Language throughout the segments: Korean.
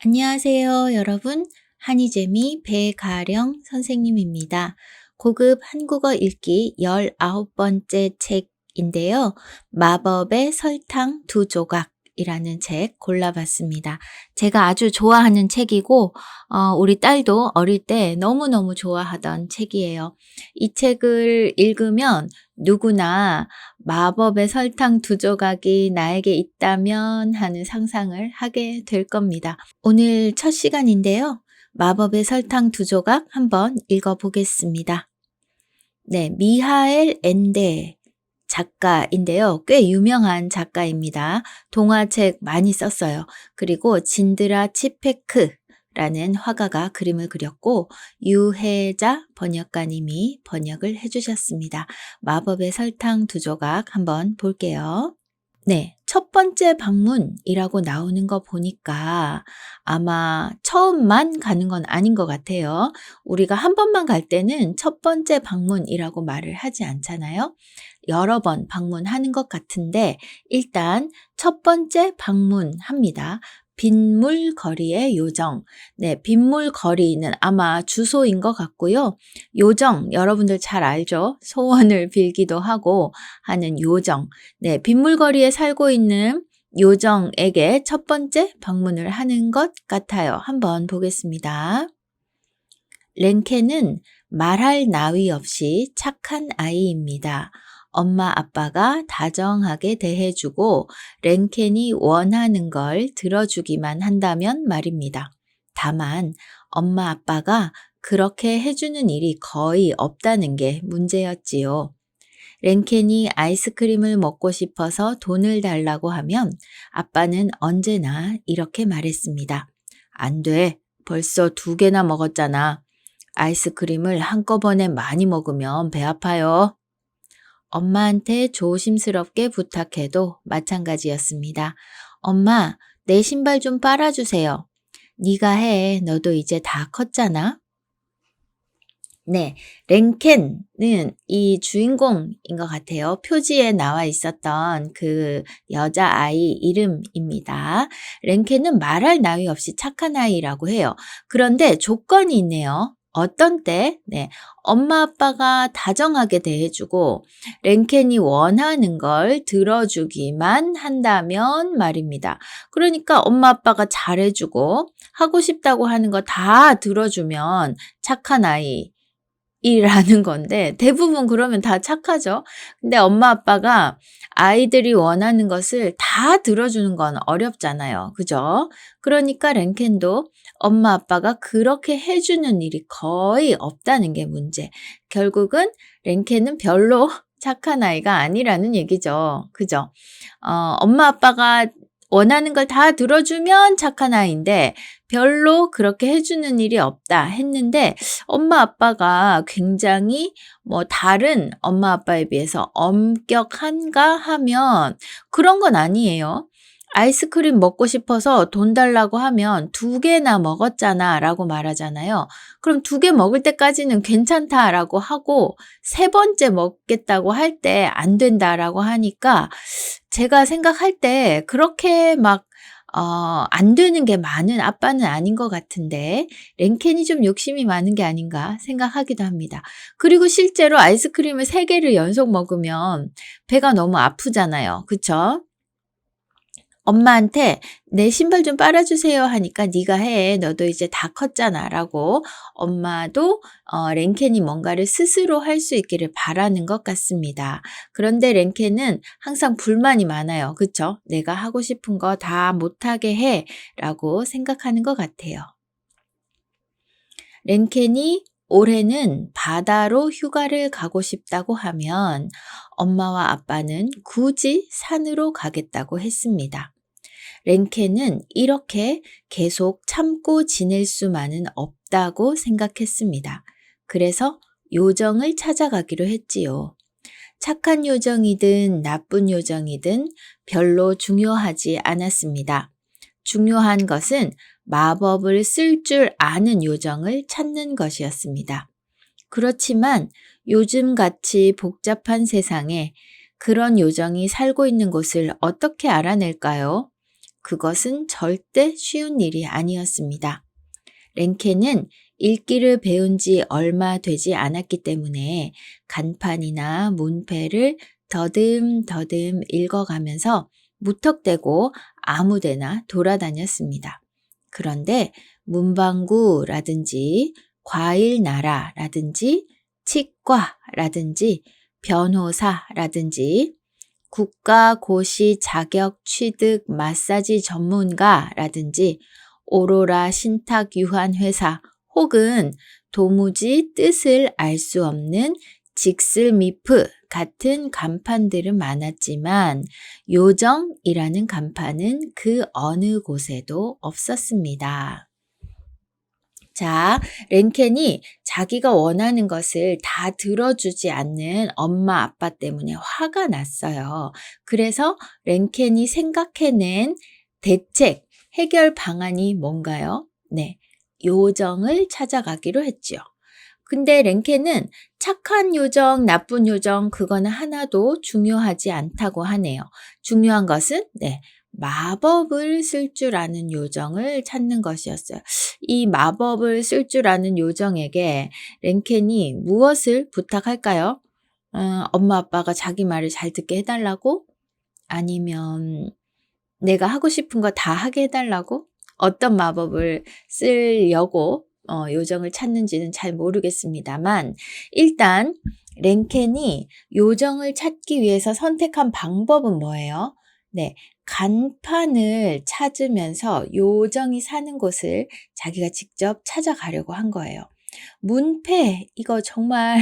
안녕하세요, 여러분. 한이재미 배가령 선생님입니다. 고급 한국어 읽기 19번째 책인데요. 마법의 설탕 두 조각이라는 책 골라봤습니다. 제가 아주 좋아하는 책이고, 우리 딸도 어릴 때 너무너무 좋아하던 책이에요. 이 책을 읽으면 누구나 마법의 설탕 두 조각이 나에게 있다면 하는 상상을 하게 될 겁니다. 오늘 첫 시간인데요. 마법의 설탕 두 조각 한번 읽어보겠습니다. 네, 미하엘 엔데 작가인데요. 꽤 유명한 작가입니다. 동화책 많이 썼어요. 그리고 진드라 치페크라는 화가가 그림을 그렸고 유혜자 번역가님이 번역을 해주셨습니다. 마법의 설탕 두 조각 한번 볼게요. 네, 첫 번째 방문이라고 나오는 거 보니까 아마 처음만 가는 건 아닌 것 같아요. 우리가 한 번만 갈 때는 첫 번째 방문이라고 말을 하지 않잖아요. 여러 번 방문하는 것 같은데 일단 첫 번째 방문합니다. 빗물거리의 요정. 네, 빗물거리는 아마 주소인 것 같고요. 요정, 여러분들 잘 알죠? 소원을 빌기도 하고 하는 요정. 네, 빗물거리에 살고 있는 요정에게 첫 번째 방문을 하는 것 같아요. 한번 보겠습니다. 렌케는 말할 나위 없이 착한 아이입니다. 엄마 아빠가 다정하게 대해주고 렌켄이 원하는 걸 들어주기만 한다면 말입니다. 다만 엄마 아빠가 그렇게 해주는 일이 거의 없다는 게 문제였지요. 렌켄이 아이스크림을 먹고 싶어서 돈을 달라고 하면 아빠는 언제나 이렇게 말했습니다. 안 돼. 벌써 2개나 먹었잖아. 아이스크림을 한꺼번에 많이 먹으면 배 아파요. 엄마한테 조심스럽게 부탁해도 마찬가지였습니다. 엄마, 내 신발 좀 빨아주세요. 네가 해. 너도 이제 다 컸잖아. 네, 렌켄은 이 주인공인 것 같아요. 표지에 나와 있었던 그 여자아이 이름입니다. 렌켄은 말할 나위 없이 착한 아이라고 해요. 그런데 조건이 있네요. 어떤 때? 네, 엄마 아빠가 다정하게 대해주고 렌켄이 원하는 걸 들어주기만 한다면 말입니다. 그러니까 엄마 아빠가 잘해주고 하고 싶다고 하는 거 다 들어주면 착한 아이 이라는 건데 대부분 그러면 다 착하죠. 근데 엄마 아빠가 아이들이 원하는 것을 다 들어주는 건 어렵잖아요. 그죠? 그러니까 렌켄도 엄마 아빠가 그렇게 해주는 일이 거의 없다는 게 문제. 결국은 렌켄은 별로 착한 아이가 아니라는 얘기죠. 그죠? 엄마 아빠가 원하는 걸 다 들어주면 착한 아이인데 별로 그렇게 해주는 일이 없다 했는데 엄마 아빠가 굉장히 다른 엄마 아빠에 비해서 엄격한가 하면 그런 건 아니에요. 아이스크림 먹고 싶어서 돈 달라고 하면 2개나 먹었잖아 라고 말하잖아요. 그럼 2개 먹을 때까지는 괜찮다라고 하고 3번째 먹겠다고 할 때 안 된다라고 하니까 제가 생각할 때 그렇게 막 안 되는 게 많은 아빠는 아닌 것 같은데 렌켄이 좀 욕심이 많은 게 아닌가 생각하기도 합니다. 그리고 실제로 아이스크림을 3개를 연속 먹으면 배가 너무 아프잖아요. 그쵸? 엄마한테 내 신발 좀 빨아주세요 하니까 네가 해. 너도 이제 다 컸잖아 라고 엄마도 렌켄이 뭔가를 스스로 할 수 있기를 바라는 것 같습니다. 그런데 렌켄은 항상 불만이 많아요. 그쵸? 내가 하고 싶은 거 다 못하게 해 라고 생각하는 것 같아요. 렌켄이 올해는 바다로 휴가를 가고 싶다고 하면 엄마와 아빠는 굳이 산으로 가겠다고 했습니다. 렌켄은 이렇게 계속 참고 지낼 수만은 없다고 생각했습니다. 그래서 요정을 찾아가기로 했지요. 착한 요정이든 나쁜 요정이든 별로 중요하지 않았습니다. 중요한 것은 마법을 쓸 줄 아는 요정을 찾는 것이었습니다. 그렇지만 요즘같이 복잡한 세상에 그런 요정이 살고 있는 곳을 어떻게 알아낼까요? 그것은 절대 쉬운 일이 아니었습니다. 랭켄은 읽기를 배운 지 얼마 되지 않았기 때문에 간판이나 문패를 더듬더듬 읽어가면서 무턱대고 아무데나 돌아다녔습니다. 그런데 문방구라든지 과일나라라든지 치과라든지 변호사라든지 국가고시 자격 취득 마사지 전문가라든지 오로라 신탁 유한 회사 혹은 도무지 뜻을 알 수 없는 직슬미프 같은 간판들은 많았지만 요정이라는 간판은 그 어느 곳에도 없었습니다. 자, 랭켄이 자기가 원하는 것을 다 들어주지 않는 엄마 아빠 때문에 화가 났어요. 그래서 랭켄이 생각해낸 대책, 해결 방안이 뭔가요? 네, 요정을 찾아가기로 했죠. 근데 랭켄은 착한 요정, 나쁜 요정, 그거는 하나도 중요하지 않다고 하네요. 중요한 것은, 네, 마법을 쓸 줄 아는 요정을 찾는 것이었어요. 이 마법을 쓸 줄 아는 요정에게 랭켄이 무엇을 부탁할까요? 엄마 아빠가 자기 말을 잘 듣게 해달라고? 아니면 내가 하고 싶은 거 다 하게 해달라고? 어떤 마법을 쓰려고 요정을 찾는지는 잘 모르겠습니다만 일단 랭켄이 요정을 찾기 위해서 선택한 방법은 뭐예요? 네, 간판을 찾으면서 요정이 사는 곳을 자기가 직접 찾아가려고 한 거예요. 문패, 이거 정말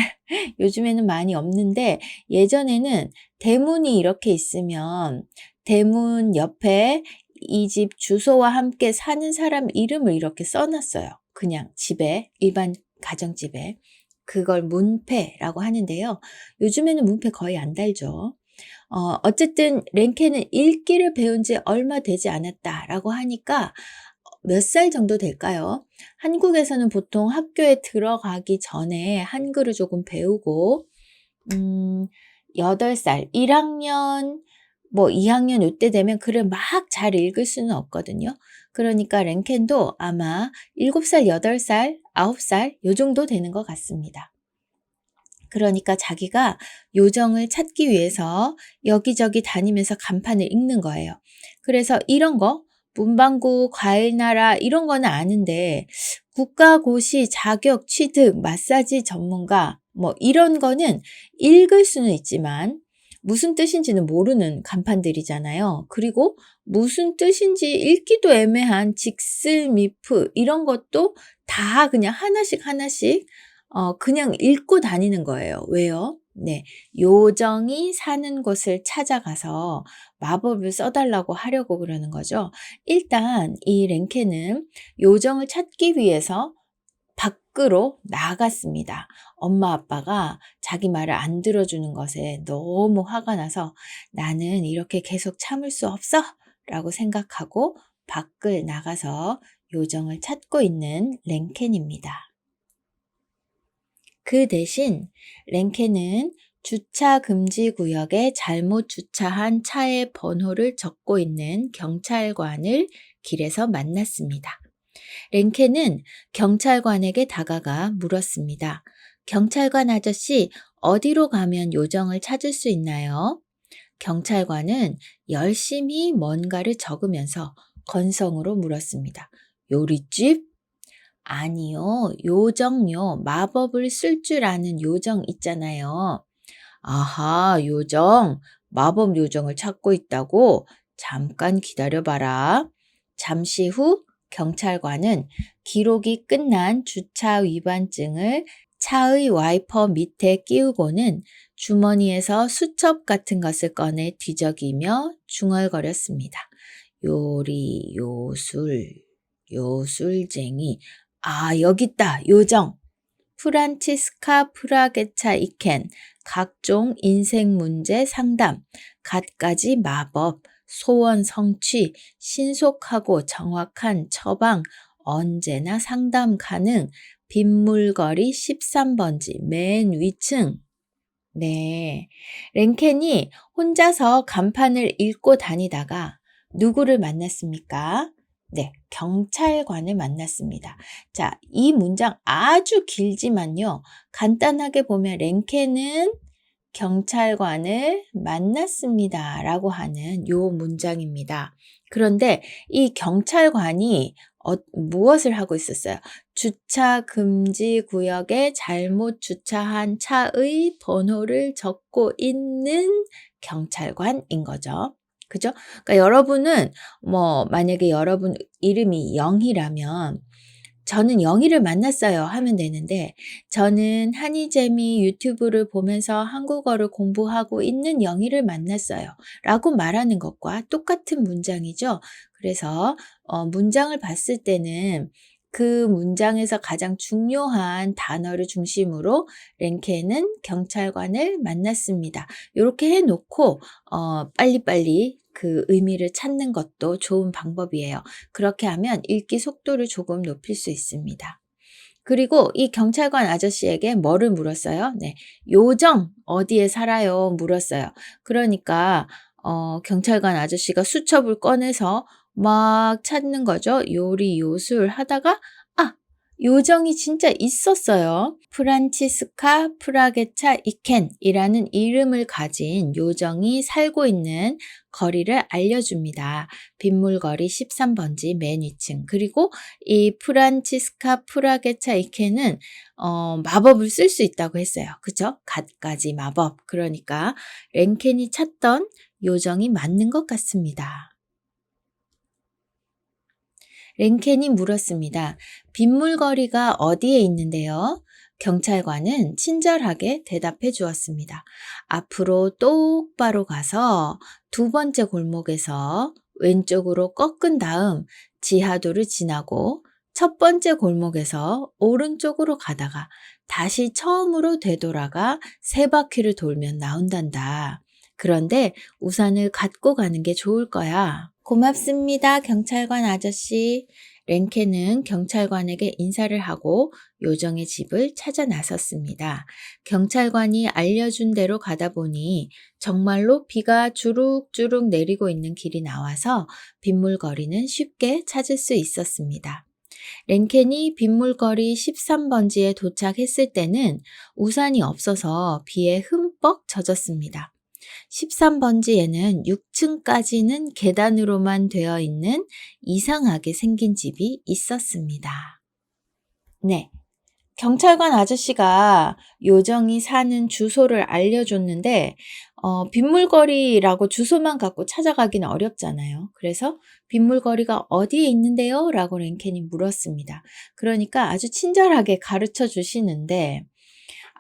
요즘에는 많이 없는데 예전에는 대문이 이렇게 있으면 대문 옆에 이 집 주소와 함께 사는 사람 이름을 이렇게 써놨어요. 그냥 집에, 일반 가정집에. 그걸 문패라고 하는데요. 요즘에는 문패 거의 안 달죠. 어쨌든 랭켄은 읽기를 배운 지 얼마 되지 않았다라고 하니까 몇 살 정도 될까요? 한국에서는 보통 학교에 들어가기 전에 한글을 조금 배우고 8살, 1학년, 뭐 2학년 요때 되면 글을 막 잘 읽을 수는 없거든요. 그러니까 랭켄도 아마 7살, 8살, 9살 요 정도 되는 것 같습니다. 그러니까 자기가 요정을 찾기 위해서 여기저기 다니면서 간판을 읽는 거예요. 그래서 이런 거, 문방구, 과일나라 이런 거는 아는데 국가고시 자격 취득 마사지 전문가 뭐 이런 거는 읽을 수는 있지만 무슨 뜻인지는 모르는 간판들이잖아요. 그리고 무슨 뜻인지 읽기도 애매한 직슬미프 이런 것도 다 그냥 하나씩 하나씩 그냥 읽고 다니는 거예요. 왜요? 네, 요정이 사는 곳을 찾아가서 마법을 써달라고 하려고 그러는 거죠. 일단 이 랭케는 요정을 찾기 위해서 밖으로 나갔습니다. 엄마 아빠가 자기 말을 안 들어주는 것에 너무 화가 나서 나는 이렇게 계속 참을 수 없어! 라고 생각하고 밖을 나가서 요정을 찾고 있는 랭켄입니다. 그 대신 랭켄은 주차 금지 구역에 잘못 주차한 차의 번호를 적고 있는 경찰관을 길에서 만났습니다. 랭켄은 경찰관에게 다가가 물었습니다. 경찰관 아저씨, 어디로 가면 요정을 찾을 수 있나요? 경찰관은 열심히 뭔가를 적으면서 건성으로 물었습니다. 요리집? 아니요, 요정요. 마법을 쓸 줄 아는 요정 있잖아요. 아하, 요정. 마법 요정을 찾고 있다고? 잠깐 기다려봐라. 잠시 후 경찰관은 기록이 끝난 주차 위반증을 차의 와이퍼 밑에 끼우고는 주머니에서 수첩 같은 것을 꺼내 뒤적이며 중얼거렸습니다. 요리, 요술, 요술쟁이. 아, 여기 있다. 요정. 프란치스카 프라게차 이켄. 각종 인생 문제 상담. 갖가지 마법. 소원 성취. 신속하고 정확한 처방. 언제나 상담 가능. 빗물거리 13번지 맨 위층. 네. 랭켄이 혼자서 간판을 읽고 다니다가 누구를 만났습니까? 네, 경찰관을 만났습니다. 자, 이 문장 아주 길지만요. 간단하게 보면 랭케는 경찰관을 만났습니다. 라고 하는 요 문장입니다. 그런데 이 경찰관이 무엇을 하고 있었어요? 주차 금지 구역에 잘못 주차한 차의 번호를 적고 있는 경찰관인 거죠. 그죠? 그러니까 여러분은 만약에 여러분 이름이 영희라면 저는 영희를 만났어요 하면 되는데 저는 한이재미 유튜브를 보면서 한국어를 공부하고 있는 영희를 만났어요 라고 말하는 것과 똑같은 문장이죠. 그래서 문장을 봤을 때는 그 문장에서 가장 중요한 단어를 중심으로 랭케는 경찰관을 만났습니다. 이렇게 해놓고 빨리빨리 그 의미를 찾는 것도 좋은 방법이에요. 그렇게 하면 읽기 속도를 조금 높일 수 있습니다. 그리고 이 경찰관 아저씨에게 뭐를 물었어요? 네, 요정 어디에 살아요? 물었어요. 그러니까 경찰관 아저씨가 수첩을 꺼내서 막 찾는 거죠. 요리 요술 하다가 요정이 진짜 있었어요. 프란치스카 프라게차 이켄이라는 이름을 가진 요정이 살고 있는 거리를 알려줍니다. 빗물거리 13번지 맨 위층. 그리고 이 프란치스카 프라게차 이켄은 마법을 쓸 수 있다고 했어요. 그죠? 갖가지 마법. 그러니까 랭켄이 찾던 요정이 맞는 것 같습니다. 랭켄이 물었습니다. 빗물거리가 어디에 있는데요? 경찰관은 친절하게 대답해 주었습니다. 앞으로 똑바로 가서 두 번째 골목에서 왼쪽으로 꺾은 다음 지하도를 지나고 첫 번째 골목에서 오른쪽으로 가다가 다시 처음으로 되돌아가 세 바퀴를 돌면 나온단다. 그런데 우산을 갖고 가는 게 좋을 거야. 고맙습니다, 경찰관 아저씨. 랭케는 경찰관에게 인사를 하고 요정의 집을 찾아 나섰습니다. 경찰관이 알려준 대로 가다 보니 정말로 비가 주룩주룩 내리고 있는 길이 나와서 빗물거리는 쉽게 찾을 수 있었습니다. 랭켄이 빗물거리 13번지에 도착했을 때는 우산이 없어서 비에 흠뻑 젖었습니다. 13번지에는 6층까지는 계단으로만 되어 있는 이상하게 생긴 집이 있었습니다. 네. 경찰관 아저씨가 요정이 사는 주소를 알려줬는데 빗물거리라고 주소만 갖고 찾아가기는 어렵잖아요. 그래서 빗물거리가 어디에 있는데요? 라고 랭켄이 물었습니다. 그러니까 아주 친절하게 가르쳐 주시는데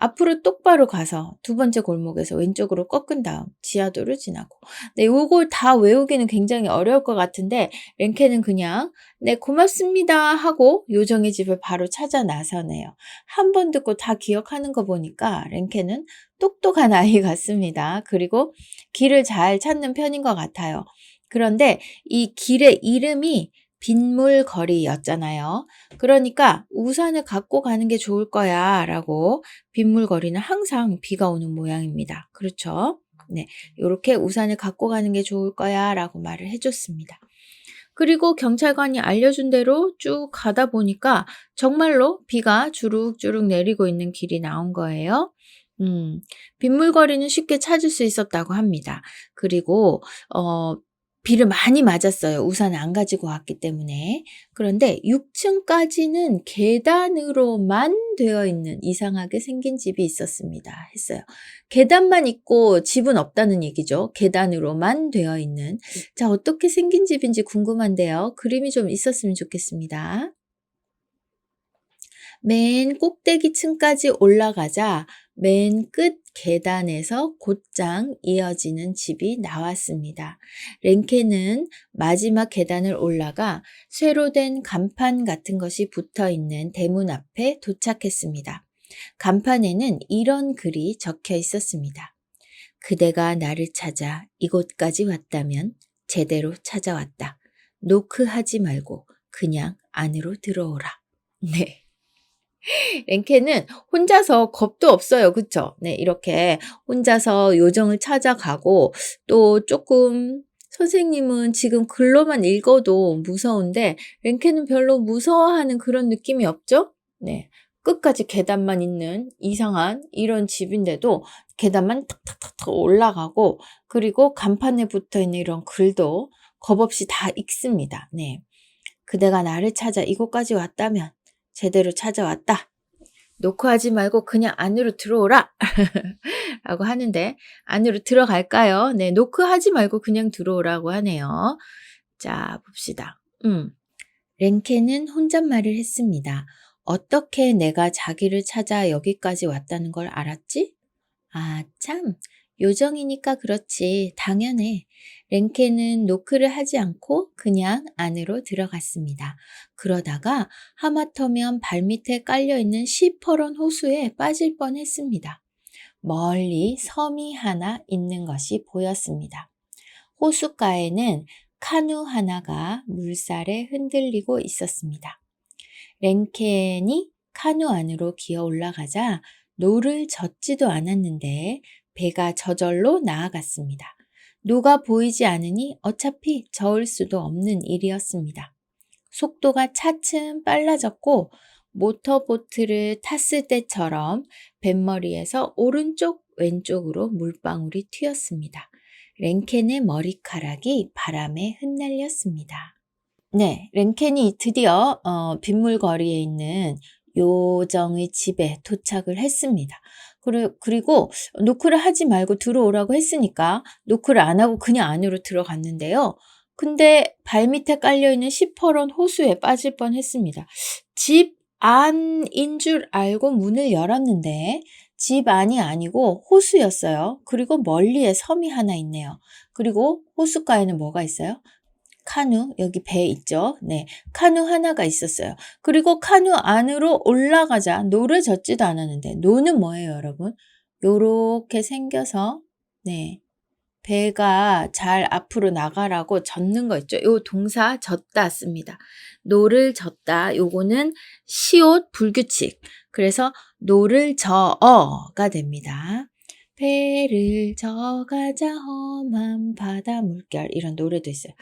앞으로 똑바로 가서 두 번째 골목에서 왼쪽으로 꺾은 다음 지하도를 지나고 네, 요걸 다 외우기는 굉장히 어려울 것 같은데 랭케는 그냥 네, 고맙습니다 하고 요정의 집을 바로 찾아 나서네요. 한 번 듣고 다 기억하는 거 보니까 랭케는 똑똑한 아이 같습니다. 그리고 길을 잘 찾는 편인 것 같아요. 그런데 이 길의 이름이 빗물거리였잖아요. 그러니까 우산을 갖고 가는 게 좋을 거야 라고 빗물거리는 항상 비가 오는 모양입니다. 그렇죠? 네, 이렇게 우산을 갖고 가는 게 좋을 거야 라고 말을 해줬습니다. 그리고 경찰관이 알려준 대로 쭉 가다 보니까 정말로 비가 주룩주룩 내리고 있는 길이 나온 거예요. 빗물거리는 쉽게 찾을 수 있었다고 합니다. 그리고 비를 많이 맞았어요. 우산을 안 가지고 왔기 때문에. 그런데 6층까지는 계단으로만 되어 있는 이상하게 생긴 집이 있었습니다. 했어요. 계단만 있고 집은 없다는 얘기죠. 계단으로만 되어 있는. 자, 어떻게 생긴 집인지 궁금한데요. 그림이 좀 있었으면 좋겠습니다. 맨 꼭대기 층까지 올라가자 맨 끝 계단에서 곧장 이어지는 집이 나왔습니다. 랭케는 마지막 계단을 올라가 쇠로 된 간판 같은 것이 붙어 있는 대문 앞에 도착했습니다. 간판에는 이런 글이 적혀 있었습니다. 그대가 나를 찾아 이곳까지 왔다면 제대로 찾아왔다. 노크하지 말고 그냥 안으로 들어오라. 네. 랭케는 혼자서 겁도 없어요. 그쵸? 네, 이렇게 혼자서 요정을 찾아가고 또 조금 선생님은 지금 글로만 읽어도 무서운데 랭케는 별로 무서워하는 그런 느낌이 없죠? 네. 끝까지 계단만 있는 이상한 이런 집인데도 계단만 탁탁탁탁 올라가고 그리고 간판에 붙어 있는 이런 글도 겁없이 다 읽습니다. 네. 그대가 나를 찾아 이곳까지 왔다면 제대로 찾아왔다. 노크하지 말고 그냥 안으로 들어오라. 라고 하는데 안으로 들어갈까요? 네, 노크하지 말고 그냥 들어오라고 하네요. 자, 봅시다. 랭케는 혼잣말을 했습니다. 어떻게 내가 자기를 찾아 여기까지 왔다는 걸 알았지? 아, 참. 요정이니까 그렇지. 당연해. 랭케는 노크를 하지 않고 그냥 안으로 들어갔습니다. 그러다가 하마터면 발밑에 깔려있는 시퍼런 호수에 빠질 뻔했습니다. 멀리 섬이 하나 있는 것이 보였습니다. 호숫가에는 카누 하나가 물살에 흔들리고 있었습니다. 랭켄이 카누 안으로 기어 올라가자 노를 젓지도 않았는데 배가 저절로 나아갔습니다. 노가 보이지 않으니 어차피 저을 수도 없는 일이었습니다. 속도가 차츰 빨라졌고 모터보트를 탔을 때처럼 뱃머리에서 오른쪽 왼쪽으로 물방울이 튀었습니다. 랭켄의 머리카락이 바람에 흩날렸습니다. 네, 랭켄이 드디어 빗물거리에 있는 요정의 집에 도착을 했습니다. 그리고 노크를 하지 말고 들어오라고 했으니까 노크를 안 하고 그냥 안으로 들어갔는데요. 근데 발밑에 깔려있는 시퍼런 호수에 빠질 뻔했습니다. 집 안인 줄 알고 문을 열었는데 집 안이 아니고 호수였어요. 그리고 멀리에 섬이 하나 있네요. 그리고 호숫가에는 뭐가 있어요? 카누, 여기 배 있죠? 네. 카누 하나가 있었어요. 그리고 카누 안으로 올라가자 노를 젓지도 않았는데, 노는 뭐예요, 여러분? 요렇게 생겨서, 네. 배가 잘 앞으로 나가라고 젓는 거 있죠? 요 동사 젓다 씁니다. 노를 젓다. 요거는 시옷 불규칙. 그래서 노를 저어가 됩니다. 배를 저가자 험한 바다 물결 이런 노래도 있어요.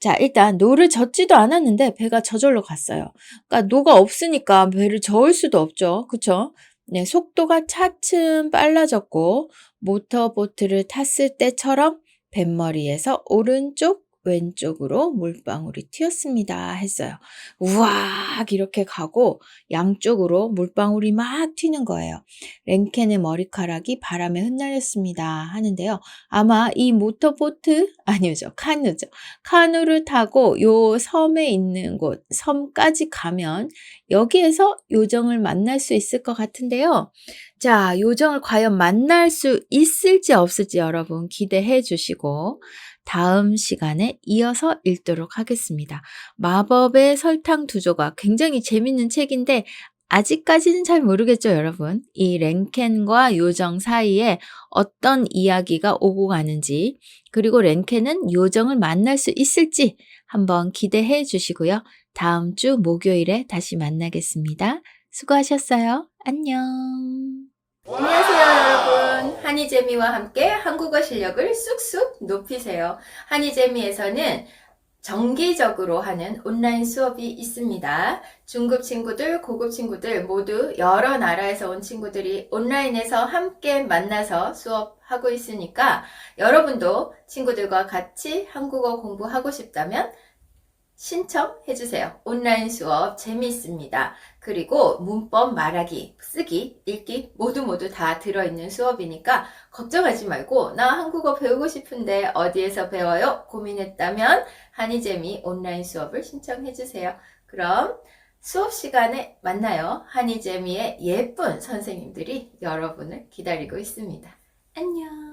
자, 일단 노를 젓지도 않았는데 배가 저절로 갔어요. 그러니까 노가 없으니까 배를 저을 수도 없죠. 그쵸? 네, 속도가 차츰 빨라졌고 모터보트를 탔을 때처럼 뱃머리에서 오른쪽 왼쪽으로 물방울이 튀었습니다 했어요. 우악 이렇게 가고 양쪽으로 물방울이 막 튀는 거예요. 랭켄의 머리카락이 바람에 흩날렸습니다 하는데요. 아마 이 모터보트 아니죠. 카누죠. 카누를 타고 요 섬에 있는 곳 섬까지 가면 여기에서 요정을 만날 수 있을 것 같은데요. 자, 요정을 과연 만날 수 있을지 없을지 여러분 기대해 주시고 다음 시간에 이어서 읽도록 하겠습니다. 마법의 설탕 두 조각 굉장히 재밌는 책인데 아직까지는 잘 모르겠죠, 여러분. 이 랭켄과 요정 사이에 어떤 이야기가 오고 가는지 그리고 랭켄은 요정을 만날 수 있을지 한번 기대해 주시고요. 다음 주 목요일에 다시 만나겠습니다. 수고하셨어요. 안녕. 안녕하세요, 여러분. 한이재미와 함께 한국어 실력을 쑥쑥 높이세요. 한이재미에서는 정기적으로 하는 온라인 수업이 있습니다. 중급 친구들, 고급 친구들 모두 여러 나라에서 온 친구들이 온라인에서 함께 만나서 수업하고 있으니까 여러분도 친구들과 같이 한국어 공부하고 싶다면 신청해주세요. 온라인 수업 재미있습니다. 그리고 문법 말하기, 쓰기, 읽기 모두 다 들어있는 수업이니까 걱정하지 말고 나 한국어 배우고 싶은데 어디에서 배워요? 고민했다면 한이재미 온라인 수업을 신청해주세요. 그럼 수업 시간에 만나요. 한이재미의 예쁜 선생님들이 여러분을 기다리고 있습니다. 안녕.